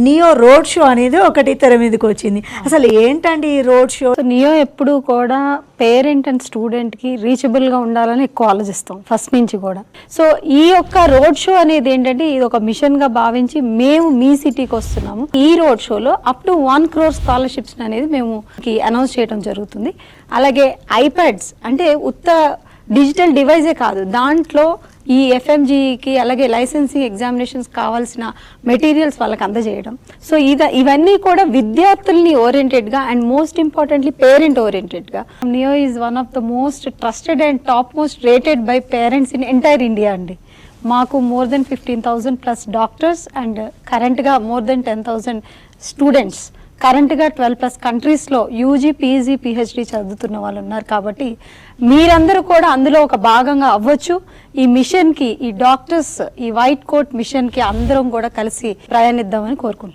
Neo road show అనేది ఒకటి తెర మీదకి వచ్చింది. అసలు ఏంటండి ఈ రోడ్ షో? నియో ఎప్పుడు కూడా పేరెంట్ అండ్ స్టూడెంట్కి రీచబుల్గా ఉండాలని ఎక్కువ ఆలోచిస్తాం ఫస్ట్ నుంచి కూడా. సో ఈ యొక్క రోడ్ షో అనేది ఏంటంటే ఇది ఒక మిషన్గా భావించి మేము మీ సిటీకి వస్తున్నాము. ఈ రోడ్ షోలో అప్ టు 1 crore స్కాలర్షిప్స్ అనేది మేము అనౌన్స్ చేయడం జరుగుతుంది. అలాగే ఐప్యాడ్స్ అంటే ఉత్త డిజిటల్ డివైజే కాదు, దాంట్లో ఈ ఎఫ్ఎంజీకి అలాగే లైసెన్సింగ్ ఎగ్జామినేషన్స్ కావాల్సిన మెటీరియల్స్ వాళ్ళకి అందజేయడం. సో ఇవన్నీ కూడా విద్యార్థుల్ని ఓరియంటెడ్గా అండ్ మోస్ట్ ఇంపార్టెంట్లీ పేరెంట్ ఓరియంటెడ్గా. Neo is one of the most trusted and top most rated by parents in entire India అండి. మాకు more than 15,000+ డాక్టర్స్ అండ్ కరెంట్గా more than 10,000 స్టూడెంట్స్, కరెంట్గా 12+ కంట్రీస్లో యూజీ, పీజీ, పిహెచ్డి చదువుతున్న వాళ్ళు ఉన్నారు. కాబట్టి మీరందరూ కూడా అందులో ఒక భాగంగా అవ్వచ్చు. ఈ మిషన్కి, ఈ డాక్టర్స్, ఈ వైట్ కోట్ మిషన్కి అందరం కూడా కలిసి ప్రయాణిద్దామని కోరుకుంటున్నాం.